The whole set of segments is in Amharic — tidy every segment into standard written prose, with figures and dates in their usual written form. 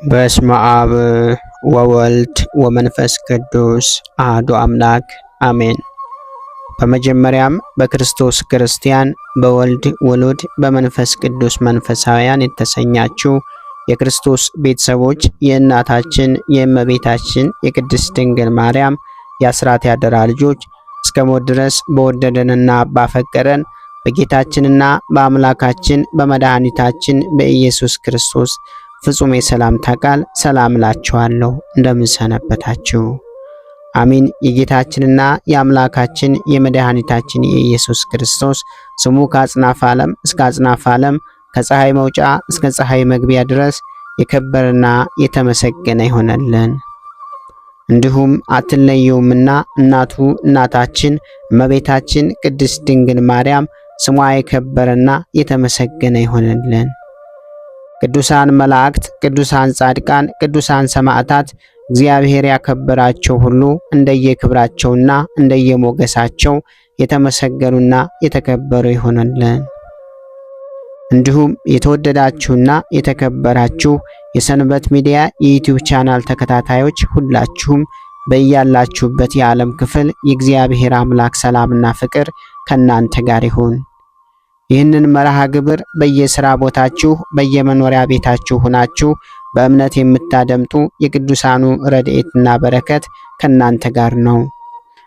በስመ አብ ወወልድ ወመንፈስ ቅዱስ አሐዱ አምላክ አሜን። በመጀመሪያም በክርስቶስ ክርስቲያን በወልድ ውሉድ በመንፈስ ቅዱስ መንፈሳውያን የተሰኛችሁ የክርስቶስ ቤተሰቦች የእናታችን የእመቤታችን የቅድስት ድንግል ማርያም የአስራት ያደራ ልጆች እስከ ሞት ድረስ በወደደንና ባፈቀረን በጌታችንና በአምላካችን በመድኃኒታችን በኢየሱስ ክርስቶስ ፍጹም የሰላምታ ቃል ሰላም እላችኋለሁ። እንደምን ሰነበታችሁ? አሜን። የጌታችንና የአምላካችን የመድኃኒታችን የኢየሱስ ክርስቶስ ስሙ ከአጽናፈ ዓለም እስከ አጽናፈ ዓለም ከፀሐይ መውጫ እስከ ፀሐይ መግቢያ ድረስ የከበረና የተመሰገነ ይሆነልን። እንዲሁም አትለየውምና እናቱ እናታችን እመቤታችን ቅድስት ድንግል ማርያም ስሟ የከበረና የተመሰገነ ይሆነልን። ቅዱሳን መላእክት፣ ቅዱሳን ጻድቃን፣ ቅዱሳን ሰማዕታት እግዚአብሔር ያከበራቸው ሁሉ እንደየክብራቸውና እንደየሞገሳቸው የተመሰገኑና የተከበሩ ይሆነልን። እንዲሁም የተወደዳችሁና የተከበራችሁ የሰንበት ሚዲያ የዩቲዩብ ቻናል ተከታታዮች ሁላችሁም በያላችሁበት የዓለም ክፍል የእግዚአብሔር አምላክ ሰላምና ፍቅር ከእናንተ ጋር ይሁን። ይህንን መርሃ ግብር በየሥራ ቦታችሁ በየመኖሪያ ቤታችሁ ሆናችሁ በእምነት የምታደምጡ የቅዱሳኑ ረድኤትና በረከት ከእናንተ ጋር ነው።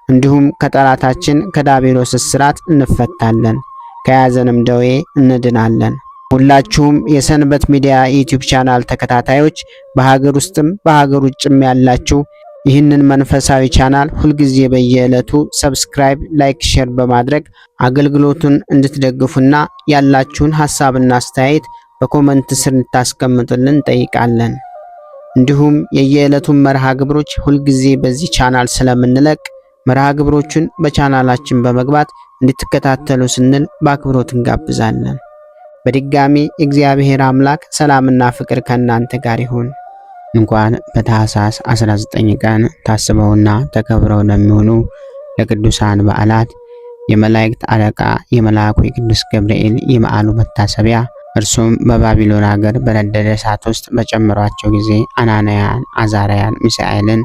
እንዲሁም ከጠላታችን ከዲያብሎስ እስራት እንፈታለን፣ ከያዘንም ደዌ እንድናለን። ሁላችሁም የሰንበት ሚዲያ ዩቲዩብ ቻናል ተከታታዮች በሀገር ውስጥም በሀገር ውጭም ያላችሁ ይህንን መንፈሳዊ ቻናል ሁልጊዜ በየዕለቱ ሰብስክራይብ፣ ላይክ፣ ሼር በማድረግ አገልግሎቱን እንድትደግፉና ያላችሁን ሐሳብና አስተያየት በኮመንት ስር እንድታስቀምጡልን እንጠይቃለን። እንዲሁም የየዕለቱን መርሃ ግብሮች ሁልጊዜ በዚህ ቻናል ስለምንለቅ መርሃ ግብሮቹን በቻናላችን በመግባት እንድትከታተሉ ስንል በአክብሮት እንጋብዛለን። በድጋሚ እግዚአብሔር አምላክ ሰላምና ፍቅር ከእናንተ ጋር ይሁን። እንኳን በታኅሳስ 19 ቀን ታስበውና ተከብረው ለሚውሉ ለቅዱሳን በዓላት የመላእክት አለቃ የመልአኩ የቅዱስ ገብርኤል የበዓሉ መታሰቢያ እርሱም በባቢሎን ሀገር በነደደ እሳት ውስጥ በጨመሯቸው ጊዜ አናንያን፣ አዛርያን፣ ሚሳኤልን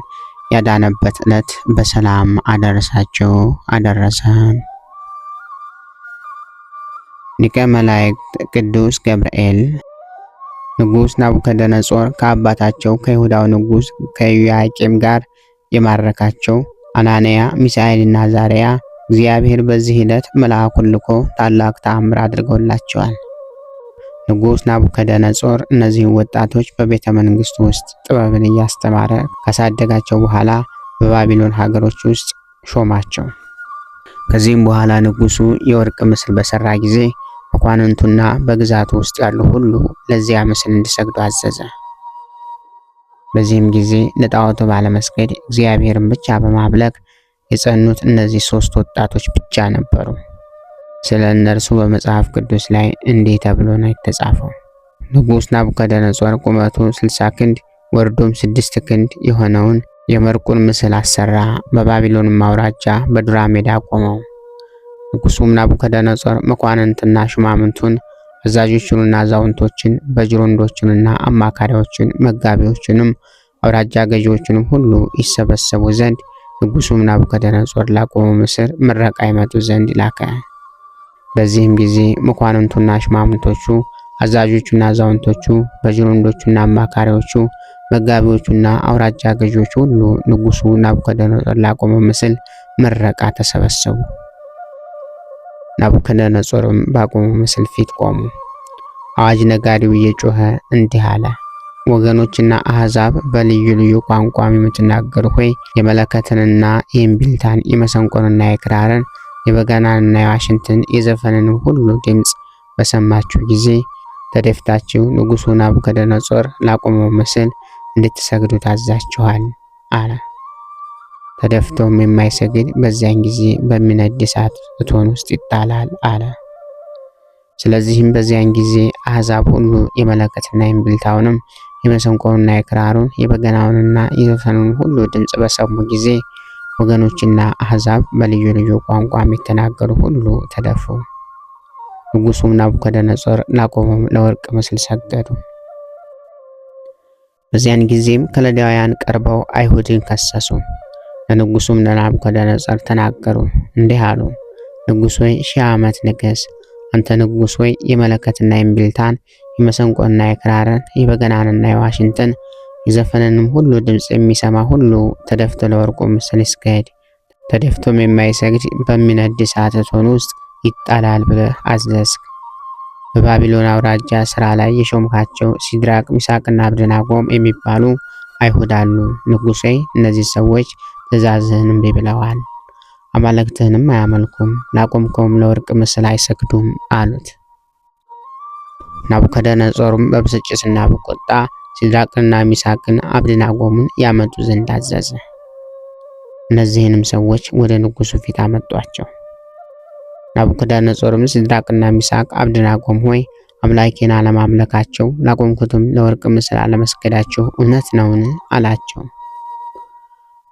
ያዳነበት ዕለት በሰላም አደረሳቸው አደረሰን። ሊቀ መላእክት ቅዱስ ገብርኤል ንጉሥ ናቡከደነጾር ከአባታቸው ከይሁዳው ንጉሥ ከኢዮአቄም ጋር የማረካቸው አናንያ፣ ሚሳኤልና አዛርያ እግዚአብሔር በዚህ ዕለት መልአኩን ልኮ ታላቅ ተአምር አድርጎላቸዋል። ንጉሥ ናቡከደነጾር እነዚህን ወጣቶች በቤተ መንግሥቱ ውስጥ ጥበብን እያስተማረ ካሳደጋቸው በኋላ በባቢሎን ሀገሮች ውስጥ ሾማቸው። ከዚህም በኋላ ንጉሡ የወርቅ ምስል በሰራ ጊዜ መኳንንቱና በግዛቱ ውስጥ ያሉ ሁሉ ለዚያ ምስል እንዲሰግዱ አዘዘ። በዚህም ጊዜ ለጣዖቱ ባለመስገድ እግዚአብሔርን ብቻ በማምለክ የጸኑት እነዚህ 3 ወጣቶች ብቻ ነበሩ። ስለ እነርሱ በመጽሐፍ ቅዱስ ላይ እንዲህ ተብሎ ነው የተጻፈው። ንጉሥ ናቡከደነጾር ቁመቱ 60 ክንድ ወርዶም 6 ክንድ የሆነውን የመርቁን ምስል አሰራ። በባቢሎንም አውራጃ በዱራ ሜዳ ቆመው። ንጉሡም ናቡከደነጾር መኳንንትና ሹማምንቱን፣ አዛዦቹንና አዛውንቶችን፣ በጅሮንዶቹንና አማካሪዎችን፣ መጋቢዎቹንም አውራጃ ገዢዎቹንም ሁሉ ይሰበሰቡ ዘንድ ንጉሡም ናቡከደነጾር ላቆመው ምስል ምረቃ ይመጡ ዘንድ ላከ። በዚህም ጊዜ መኳንንቱና ሹማምንቶቹ፣ አዛዦቹና አዛውንቶቹ፣ በጅሮንዶቹና አማካሪዎቹ፣ መጋቢዎቹና አውራጃ ገዢዎቹ ሁሉ ንጉሡ ናቡከደነጾር ላቆመው ምስል ምረቃ ተሰበሰቡ። ናቡከደነጾርም ባቆመው ምስል ፊት ቆሙ። አዋጅ ነጋሪው እየጮኸ እንዲህ አለ። ወገኖችና አሕዛብ በልዩ ልዩ ቋንቋም የምትናገሩ ሆይ የመለከትንና የእምቢልታን የመሰንቆንና የክራርን የበገናንና የዋሽንትን የዘፈንን ሁሉ ድምፅ በሰማችሁ ጊዜ ተደፍታችሁ ንጉሡ ናቡከደነጾር ላቆመው ምስል እንድትሰግዱ ታዛችኋል አለ። ተደፍቶም የማይሰግድ በዚያን ጊዜ በሚነድ እሳት እቶን ውስጥ ይጣላል አለ። ስለዚህም በዚያን ጊዜ አሕዛብ ሁሉ የመለከትና የእምቢልታውንም የመሰንቆውንና የክራሩን የበገናውንና የዘፈኑን ሁሉ ድምፅ በሰሙ ጊዜ ወገኖችና አሕዛብ በልዩ ልዩ ቋንቋም የተናገሩ ሁሉ ተደፉ። ንጉሡም ናቡከደነጾር ላቆመው ለወርቅ ምስል ሰገዱ። በዚያን ጊዜም ከለዳውያን ቀርበው አይሁድን ከሰሱ። ለንጉሱም ለናቡከደነጾር ተናገሩ፣ እንዲህ አሉ። ንጉሥ ሆይ 1000 ዓመት ንገስ። አንተ ንጉሥ ሆይ የመለከትና የእምቢልታን የመሰንቆና የክራርን የበገናንና የዋሽንትን የዘፈንንም ሁሉ ድምፅ የሚሰማ ሁሉ ተደፍቶ ለወርቁ ምስል ይስገድ፣ ተደፍቶም የማይሰግድ በሚነድ እሳት እቶን ውስጥ ይጣላል ብለህ አዘዝክ። በባቢሎን አውራጃ ስራ ላይ የሾምካቸው ሲድራቅ ሚሳቅና አብደናጎም የሚባሉ አይሁድ አሉ። ንጉሥ ሆይ እነዚህ ሰዎች ትእዛዝህን እምቢ ብለዋል፣ አማልክትህንም አያመልኩም፣ ላቆምከውም ለወርቅ ምስል አይሰግዱም አሉት። ናቡከደነጾርም በብስጭትና በቁጣ ሲድራቅንና ሚሳቅን አብደናጎምን ያመጡ ዘንድ አዘዘ። እነዚህንም ሰዎች ወደ ንጉሱ ፊት አመጧቸው። ናቡከደነጾርም ሲድራቅና ሚሳቅ አብደናጎም ሆይ አምላኬን አለማምለካቸው ላቆምኩትም ለወርቅ ምስል አለመስገዳቸው እውነት ነውን? አላቸው።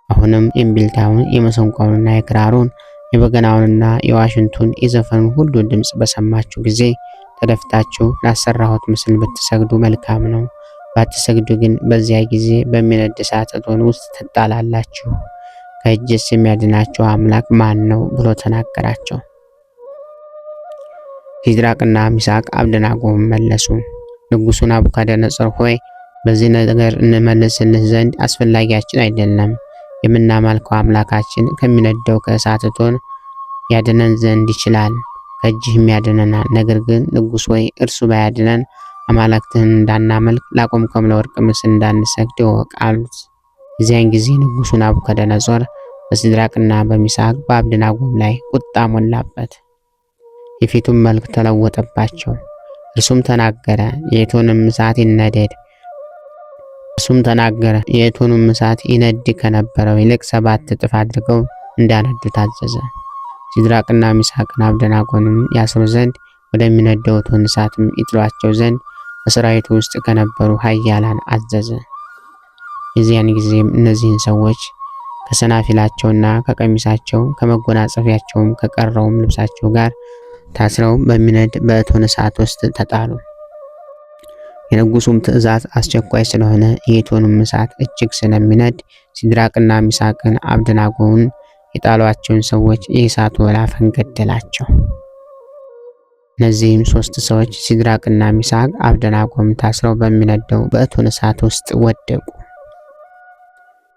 አሁንም የእምቢልታውን የመሰንቆውንና የክራሩን የበገናውንና የዋሽንቱን የዘፈኑን ሁሉ ድምፅ በሰማችሁ ጊዜ ተደፍታችሁ ላሰራሁት ምስል ብትሰግዱ መልካም ነው፣ ባትሰግዱ ግን በዚያ ጊዜ በሚነድ እሳት እቶን ውስጥ ትጣላላችሁ። ከእጅስ የሚያድናችሁ አምላክ ማን ነው? ብሎ ተናገራቸው። ሲድራቅና ሚሳቅ አብደናጎም መለሱ፣ ንጉሡ ናቡከደነጾር ሆይ በዚህ ነገር እንመልስልህ ዘንድ አስፈላጊያችን አይደለም። የምናመልከው አምላካችን ከሚነደው ከእሳት እቶን ያድነን ዘንድ ይችላል፣ ከእጅህም ያድነናል። ነገር ግን ንጉሥ ሆይ እርሱ ባያድነን አማልክትህን እንዳናመልክ ላቆምከውም ለወርቅ ምስል እንዳንሰግድ እወቅ አሉት። የዚያን ጊዜ ንጉሡ ናቡከደነጾር በሲድራቅና በሚሳቅ በአብደናጎም ላይ ቁጣ ሞላበት፣ የፊቱም መልክ ተለወጠባቸው። እርሱም ተናገረ፣ የእቶንም እሳት ይነድ ከነበረው ይልቅ 7 እጥፍ አድርገው እንዳነዱ ታዘዘ። ሲድራቅና ሚሳቅን አብደናጎንም ያስሩ ዘንድ ወደሚነደው እቶን እሳትም ይጥሏቸው ዘንድ በሰራዊቱ ውስጥ ከነበሩ ኃያላን አዘዘ። የዚያን ጊዜም እነዚህን ሰዎች ከሰናፊላቸውና ከቀሚሳቸው ከመጎናጸፊያቸውም ከቀረውም ልብሳቸው ጋር ታስረው በሚነድ በእቶን እሳት ውስጥ ተጣሉ። የንጉሱም ትእዛዝ አስቸኳይ ስለሆነ የእቶኑም እሳት እጅግ ስለሚነድ ሲድራቅና ሚሳቅን አብደናጎን የጣሏቸውን ሰዎች የእሳቱ ወላፈን ገደላቸው። እነዚህም 3 ሰዎች ሲድራቅና ሚሳቅ አብደናጎም ታስረው በሚነደው በእቶን እሳት ውስጥ ወደቁ።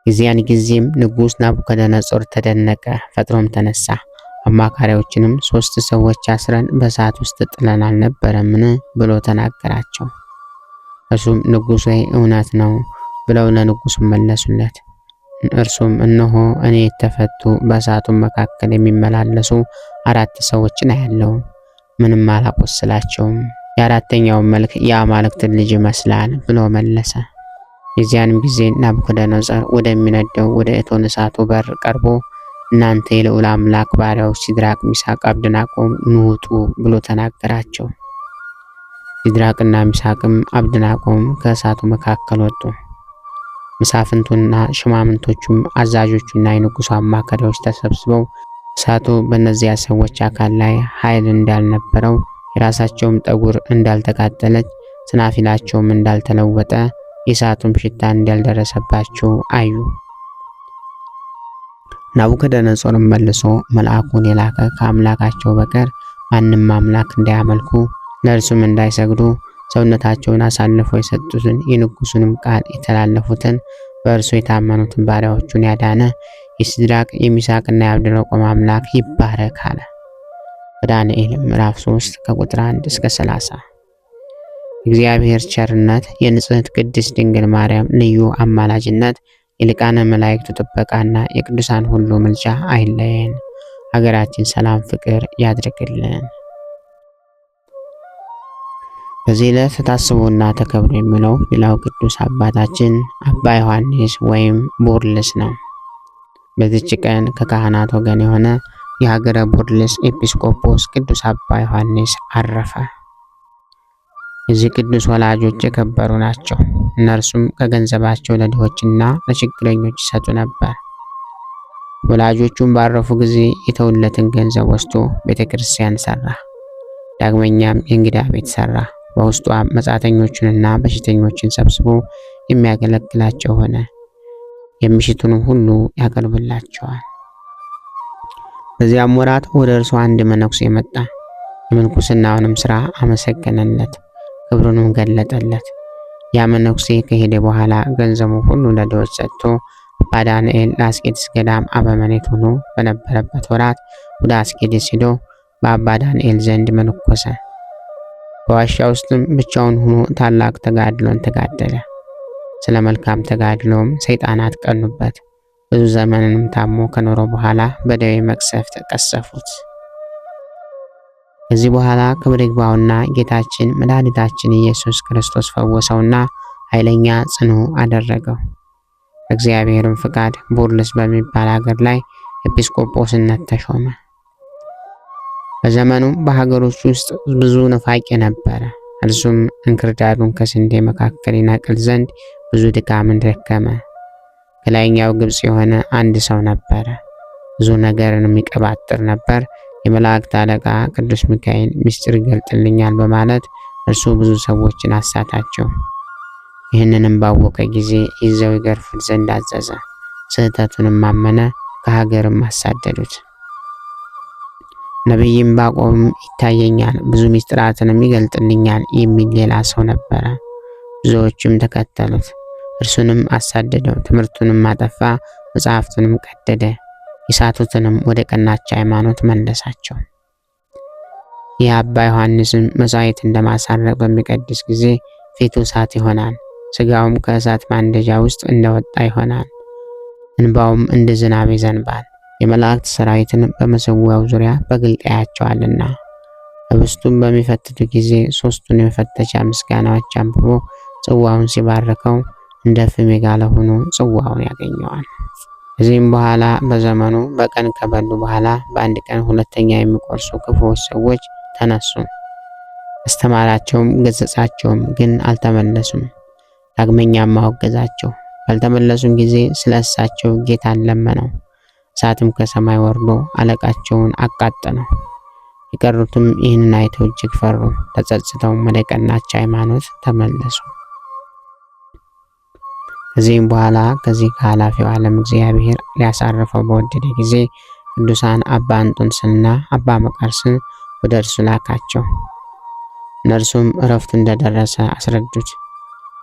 የዚያን ጊዜም ንጉሥ ናቡከደነጾር ተደነቀ፣ ፈጥኖም ተነሳ። አማካሪዎችንም 3 ሰዎች አስረን በእሳት ውስጥ ጥለን አልነበረምን? ብሎ ተናገራቸው። እርሱም ንጉሥ ሆይ እውነት ነው ብለው ለንጉሱ መለሱለት። እርሱም እነሆ እኔ የተፈቱ በእሳቱም መካከል የሚመላለሱ 4 ሰዎችን አያለው፣ ምንም አላቆስላቸውም። የ4ተኛውን መልክ የአማልክትን ልጅ ይመስላል ብሎ መለሰ። የዚያንም ጊዜ ናቡከደነጾር ወደሚነደው ወደ እቶን እሳቱ በር ቀርቦ እናንተ የልዑል አምላክ ባሪያዎች ሲድራቅ፣ ሚሳቅ፣ አብደናጎም ኑ ውጡ ብሎ ተናገራቸው። ሲድራቅና ሚሳቅም አብደናጎም ከእሳቱ መካከል ወጡ። መሳፍንቱና ሽማምንቶቹም አዛዦቹና የንጉሱ አማካሪዎች ተሰብስበው እሳቱ በእነዚያ ሰዎች አካል ላይ ኃይል እንዳልነበረው፣ የራሳቸውም ጠጉር እንዳልተቃጠለች፣ ሰናፊላቸውም እንዳልተለወጠ፣ የእሳቱም ሽታ እንዳልደረሰባቸው አዩ። ናቡከደነጾርም መልሶ መልአኩን የላከ ከአምላካቸው በቀር ማንም አምላክ እንዳያመልኩ ለእርሱም እንዳይሰግዱ ሰውነታቸውን አሳልፈው የሰጡትን የንጉሱንም ቃል የተላለፉትን በእርሱ የታመኑትን ባሪያዎቹን ያዳነ የሲድራቅ የሚሳቅና የአብደናጎም አምላክ ይባረክ አለ። በዳንኤል ምዕራፍ 3 ከቁጥር 1 እስከ 30። የእግዚአብሔር ቸርነት፣ የንጽሕት ቅድስት ድንግል ማርያም ልዩ አማላጅነት፣ የሊቃነ መላእክቱ ጥበቃና የቅዱሳን ሁሉ ምልጃ አይለየን። ሀገራችን ሰላም፣ ፍቅር ያድርግልን። በዚህ ዕለት ታስቦና ተከብሮ የሚለው ሌላው ቅዱስ አባታችን አባ ዮሐንስ ወይም ቡርልስ ነው። በዚች ቀን ከካህናት ወገን የሆነ የሀገረ ቡርልስ ኤጲስቆጶስ ቅዱስ አባ ዮሐንስ አረፈ። የዚህ ቅዱስ ወላጆች የከበሩ ናቸው። እነርሱም ከገንዘባቸው ለድሆችና ለችግረኞች ይሰጡ ነበር። ወላጆቹም ባረፉ ጊዜ የተውለትን ገንዘብ ወስዶ ቤተክርስቲያን ሰራ። ዳግመኛም የእንግዳ ቤት ሰራ። በውስጧ መጻተኞችንና በሽተኞችን ሰብስቦ የሚያገለግላቸው ሆነ። የሚሽቱንም ሁሉ ያቀርብላቸዋል። በዚያም ወራት ወደ እርሱ አንድ መነኩሴ መጣ። የምንኩስናውንም ሥራ አመሰገነለት፣ ክብሩንም ገለጠለት። ያ መነኩሴ ከሄደ በኋላ ገንዘቡ ሁሉ ለድሆች ሰጥቶ አባ ዳንኤል ለአስቄጥስ ገዳም አበምኔት ሆኖ በነበረበት ወራት ወደ አስቄጥስ ሄዶ በአባ ዳንኤል ዘንድ መነኮሰ። በዋሻ ውስጥም ብቻውን ሆኖ ታላቅ ተጋድሎን ተጋደለ። ስለ መልካም ተጋድሎም ሰይጣናት ቀኑበት። ብዙ ዘመንንም ታሞ ከኖረ በኋላ በደዌ መቅሰፍት ቀሰፉት። ከዚህ በኋላ ክብር ይግባውና ጌታችን መድኃኒታችን ኢየሱስ ክርስቶስ ፈወሰውና ኃይለኛ ጽኑ አደረገው። እግዚአብሔርም ፍቃድ ቡርልስ በሚባል ሀገር ላይ ኤጲስቆጶስነት ተሾመ። በዘመኑም በሀገሮች ውስጥ ብዙ ንፋቄ ነበረ። እርሱም እንክርዳዱን ከስንዴ መካከል ይነቅል ዘንድ ብዙ ድካምን ደከመ። ከላይኛው ግብጽ የሆነ አንድ ሰው ነበረ። ብዙ ነገርን የሚቀባጥር ነበር። የመላእክት አለቃ ቅዱስ ሚካኤል ምስጢር ይገልጥልኛል በማለት እርሱ ብዙ ሰዎችን አሳታቸው። ይህንንም ባወቀ ጊዜ ይዘው ይገርፉት ዘንድ አዘዘ። ስህተቱንም አመነ። ከሀገርም አሳደዱት። ነቢይ ዕንባቆም ይታየኛል፣ ብዙ ምስጢራትንም ይገልጥልኛል የሚል ሌላ ሰው ነበረ። ብዙዎችም ተከተሉት። እርሱንም አሳደደው። ትምህርቱንም አጠፋ። መጽሐፍቱንም ቀደደ። የሳቱትንም ወደ ቀናች ሃይማኖት መለሳቸው። ይህ አባ ዮሐንስም መሥዋዕት እንደማሳረግ በሚቀድስ ጊዜ ፊቱ እሳት ይሆናል፣ ስጋውም ከእሳት ማንደጃ ውስጥ እንደወጣ ይሆናል። እንባውም እንደ ዝናብ ይዘንባል። የመላእክት ሰራዊትን በመሰዊያው ዙሪያ በግልጥ ያያቸዋልና። ህብስቱን በሚፈትቱ ጊዜ ሶስቱን የመፈተቻ ምስጋናዎች አንብቦ ጽዋውን ሲባርከው እንደ ፍም የጋለ ሆኖ ጽዋውን ያገኘዋል። ከዚህም በኋላ በዘመኑ በቀን ከበሉ በኋላ በአንድ ቀን ሁለተኛ የሚቆርሱ ክፉዎች ሰዎች ተነሱ። አስተማራቸውም ገሰጻቸውም፣ ግን አልተመለሱም። ዳግመኛም አወገዛቸው። ባልተመለሱም ጊዜ ስለ እሳቸው ጌታን ለመነው። እሳትም ከሰማይ ወርዶ አለቃቸውን አቃጠለው። የቀሩትም ይህንን አይተው እጅግ ፈሩ። ተጸጽተውም ወደ ቀናች ሃይማኖት ተመለሱ። ከዚህም በኋላ ከዚህ ከኃላፊው ዓለም እግዚአብሔር ሊያሳርፈው በወደደ ጊዜ ቅዱሳን አባ እንጦንስንና አባ መቃርስን ወደ እርሱ ላካቸው። እነርሱም እረፍቱ እንደደረሰ አስረዱት።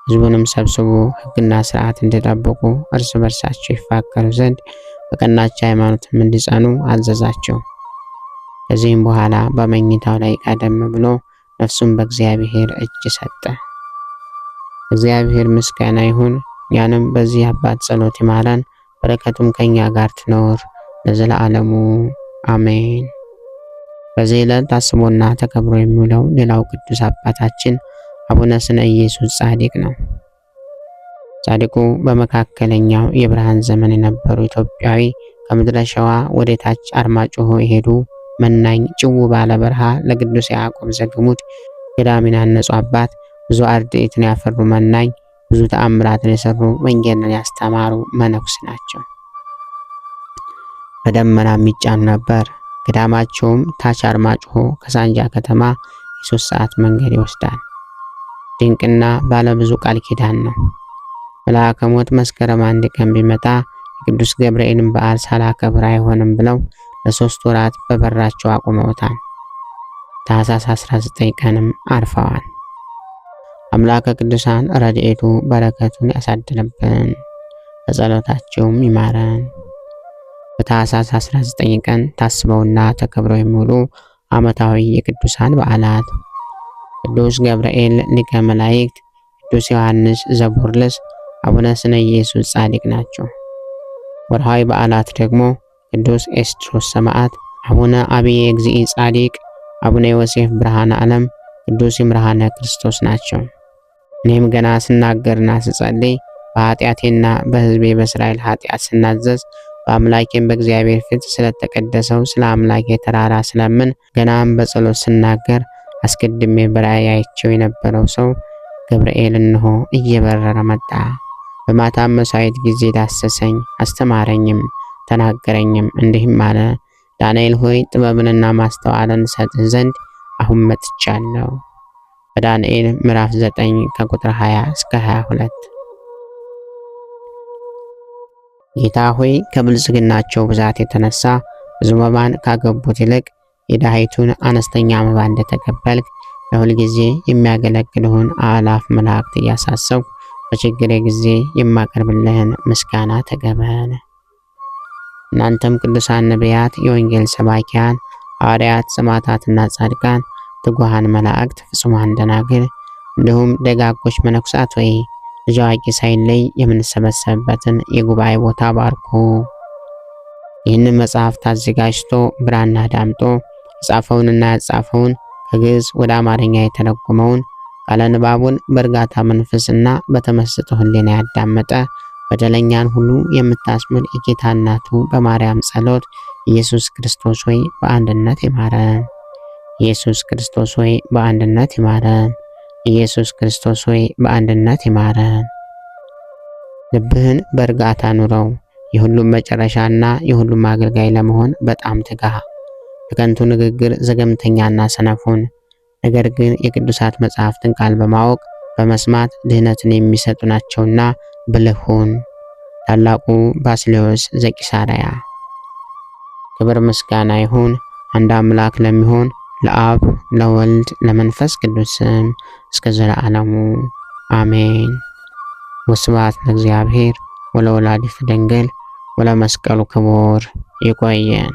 ሕዝቡንም ሰብስቦ ሕግና ስርዓት እንዲጠብቁ እርስ በርሳቸው ይፋቀሩ ዘንድ በቀናች ሃይማኖትም እንዲጸኑ አዘዛቸው። ከዚህም በኋላ በመኝታው ላይ ቀደም ብሎ ነፍሱን በእግዚአብሔር እጅ ሰጠ። እግዚአብሔር ምስጋና ይሁን። እኛንም በዚህ አባት ጸሎት ይማረን፣ በረከቱም ከኛ ጋር ትኖር ለዘላለሙ አሜን። በዚህ ዕለት ታስቦና ተከብሮ የሚውለው ሌላው ቅዱስ አባታችን አቡነ ስነ ኢየሱስ ጻድቅ ነው። ጻድቁ በመካከለኛው የብርሃን ዘመን የነበሩ ኢትዮጵያዊ፣ ከምድረ ሸዋ ወደ ታች አርማጭሆ የሄዱ መናኝ፣ ጭው ባለ በረሃ ለቅዱስ ያዕቆብ ዘግሙድ ገዳምን ያነጹ አባት፣ ብዙ አርድእትን ያፈሩ መናኝ፣ ብዙ ተአምራትን የሰሩ ወንጌልን ያስተማሩ መነኩስ ናቸው። በደመና የሚጫኑ ነበር። ገዳማቸውም ታች አርማጭሆ ከሳንጃ ከተማ የ3 ሰዓት መንገድ ይወስዳል። ድንቅና ባለ ብዙ ቃል ኪዳን ነው። መልአከ ሞት መስከረም 1 ቀን ቢመጣ የቅዱስ ገብርኤልን በዓል ሳላከብር አይሆንም ብለው ለ3 ወራት በበራቸው አቁመውታል። ታኅሳስ 19 ቀንም አርፈዋል። አምላከ ቅዱሳን ረድኤቱ በረከቱን ያሳድርብን፣ በጸሎታቸውም ይማረን። በታኅሳስ 19 ቀን ታስበውና ተከብረው የሚውሉ ዓመታዊ የቅዱሳን በዓላት: ቅዱስ ገብርኤል ሊቀ መላእክት፣ ቅዱስ ዮሐንስ ዘቡርልስ፣ አቡነ ስነ ኢየሱስ ጻድቅ ናቸው። ወርሃዊ በዓላት ደግሞ ቅዱስ ኤስድሮስ ሰማዕት፣ አቡነ አብየ እግዚእ ጻድቅ፣ አቡነ ዮሴፍ ብርሃነ ዓለም፣ ቅዱስ ይምርሃነ ክርስቶስ ናቸው። እኔም ገና ስናገርና ስጸልይ በኃጢአቴና በሕዝቤ በእስራኤል ኃጢአት ስናዘዝ በአምላኬም በእግዚአብሔር ፊት ስለተቀደሰው ስለ አምላኬ ተራራ ስለምን ገናም በጸሎት ስናገር አስቀድሜ በራእይ አይቼው የነበረው ሰው ገብርኤል እንሆ እየበረረ መጣ። በማታም መሥዋዕት ጊዜ ዳሰሰኝ፣ አስተማረኝም፣ ተናገረኝም፣ እንዲህም አለ፦ ዳንኤል ሆይ ጥበብንና ማስተዋልን ሰጥህ ዘንድ አሁን መጥቻለሁ። በዳንኤል ምዕራፍ 9 ከቁጥር 20 እስከ 22። ጌታ ሆይ ከብልጽግናቸው ብዛት የተነሳ ብዙ መባን ካገቡት ይልቅ የድሃይቱን አነስተኛ መባ እንደተቀበልክ ለሁል ጊዜ የሚያገለግልህን አእላፍ መላእክት እያሳሰብኩ በችግሬ ጊዜ የማቀርብልህን ምስጋና ተቀበል። እናንተም ቅዱሳን ነቢያት፣ የወንጌል ሰባኪያን ሐዋርያት፣ ሰማዕታትና ጻድቃን፣ ትጉሃን መላእክት፣ ፍጹማን ደናግል እንዲሁም ደጋጎች መነኩሳት ወይ ልጅ አዋቂ ሳይለይ የምንሰበሰብበትን የጉባኤ ቦታ ባርኩ። ይህንን መጽሐፍት አዘጋጅቶ ብራና ዳምጦ የጻፈውንና ያጻፈውን ከግዕዝ ወደ አማርኛ የተረጎመውን ቃለ ንባቡን በእርጋታ መንፈስና በተመስጦ ሕሊና ያዳመጠ በደለኛን ሁሉ የምታስምር የጌታ እናቱ በማርያም ጸሎት ኢየሱስ ክርስቶስ ሆይ በአንድነት ይማረን። ኢየሱስ ክርስቶስ ሆይ በአንድነት ይማረን። ኢየሱስ ክርስቶስ ሆይ በአንድነት ይማረን። ልብህን በእርጋታ ኑረው። የሁሉም መጨረሻና የሁሉም አገልጋይ ለመሆን በጣም ትጋ። በከንቱ ንግግር ዘገምተኛና ሰነፉን፣ ነገር ግን የቅዱሳት መጽሐፍትን ቃል በማወቅ በመስማት ድህነትን የሚሰጡ ናቸውና ብልህ ሁን። ታላቁ ባስልዮስ ዘቂሳርያ። ክብር ምስጋና ይሁን አንድ አምላክ ለሚሆን ለአብ ለወልድ ለመንፈስ ቅዱስ ስም እስከ ዘላለሙ አሜን። ወስብሐት ለእግዚአብሔር ወለወላዲቱ ድንግል ወለመስቀሉ ክቡር። ይቆየን።